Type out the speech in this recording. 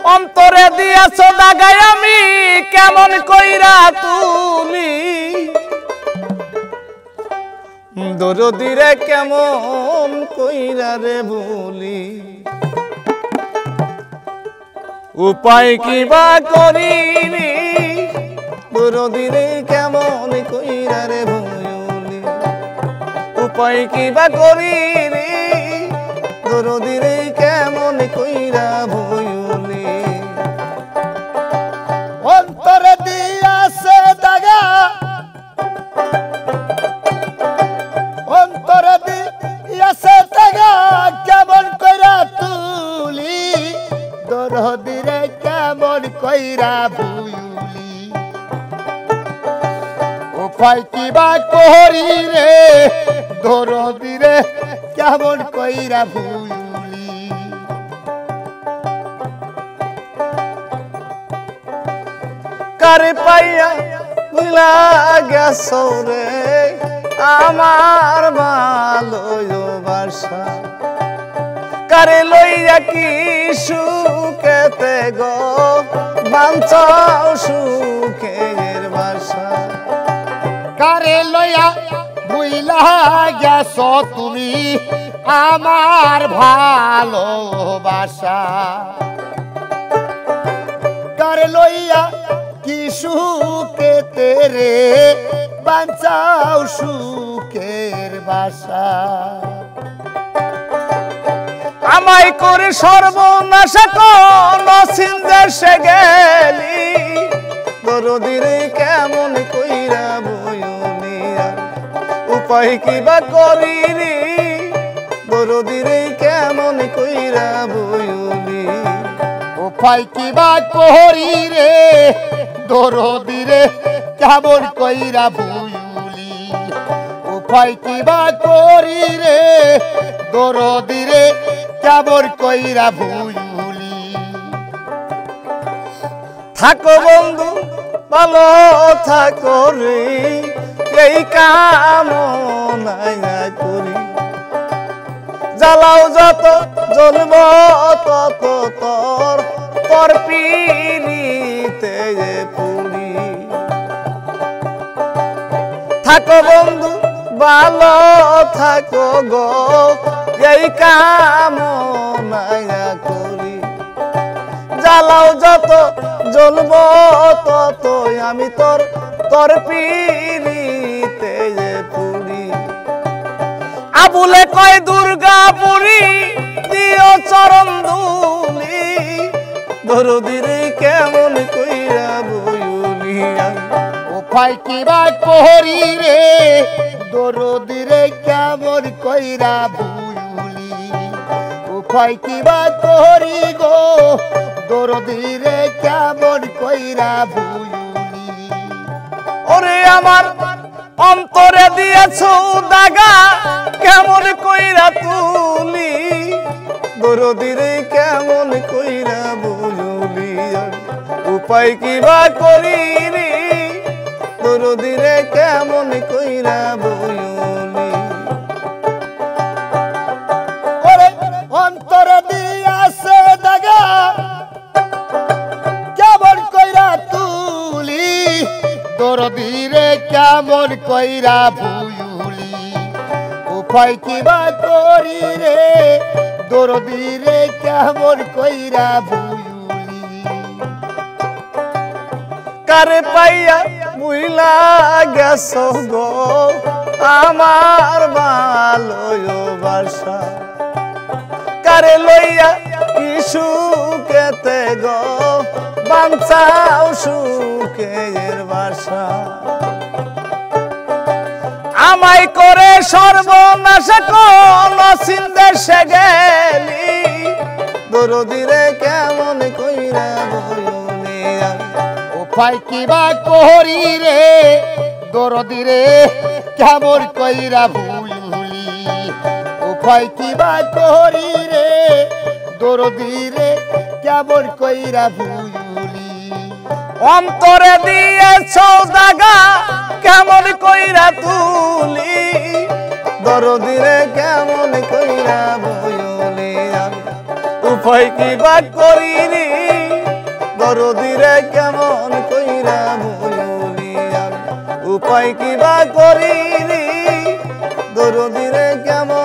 অন্তরে দিয়াছো দাগায় আমি কেমন কইরা তুলি দরদিরে কেমন কইরা রে ভুলি উপায় কিবা করি রে দরদিরে কেমন কইরা রে ভুলি উপায় কিবা করি রে দরদিরে কেমন কইরা ভুলি অন্তরে দিয়াছে দাগা অন্তরে দিয়াছে দাগা কেমন কইরা তুলি দরদিরে কেমন কইরা ভুলি উপায় কিবা করি রে দরদিরে কেমন কইরা ভুলি কারে পাইয়া ভুলা গেছো রে আমার ভালোবাসা কারে লইয়া কি সুখেতে গো বাঞ্চাও সুখের বাসা কারে লইয়া ভুইলা গেছ তুমি আমার ভালোবাসা কারে লইয়া কি সুখেতে রে বাঞ্চাও সুখের বাসা আমায় করে সর্বনাশ কোন সিন্ধে গেলি দরদিরে কেমন কইরা বইলি উপায় কিবা করি রে দরদিরে কেমন কইরা বইলি উপায় কিবা করি রে দরদিরে কেমন কইরা ভুলি উপায় কিবা করি রে দরদিরে কেমন কইরা ভুলি থাকো বন্ধু ভালো থাকো রে এই কামনা করি জ্বালাও যত জ্বলব তত তোর তোর পিড়িতে পুরি থাকো বন্ধু ভালো থাকো গো এই কামনা করি জ্বালাও যত জ্বলব তত আমি তোর তোর পিড়িতে পুরি আবুলে কয় দুর্গাপুরি দিও চরণ দুলি দরদিরে কেমন কইরা বইলি উপায় কিবা করি রে দরদিরে কেমন কইরা ভুলি উপায় কিবা করি গো দরদিরে কেমন কইরা ভুলি ওরে আমার অন্তরে দিয়েছো দাগা কেমন কইরা তুলি দরদিরে কেমন কইরা বইলি উপায় কিবা করি রে দরদিরে কেমন কইরা বইলি ওরে অন্তরে দিয়াছে দাগা কেমন কইরা তুলি দরদিরে কেমন কইরা ভুলি উপায় কিবা করি রে দরদিরে কেমন কইরা ভুলি কারে পাইয়া মুইলা গেছো গো আমার ভালোবাসা কারে লইয়া কি সুখেতে গো বাঞ্চাও সুখের বাসা আমায় করে সর্বনাশ কোন সিন্ধে গেলি দরদিরে কেমন কইরা বইলি উপায় কিবা করি রে দরদিরে কেমন কইরা ভুলি উপায় কিবা করি রে দরদিরে কেমন কইরা ভুলি অন্তরে দিয়েছো দাগা কেমন কইরা তুলি দরদিরে কেমন কইরা বইলি উপায় কিবা করি রে দরদিরে কেমন কইরা ভুলি আমি উপায় কিবা করি দরদিরে কেমন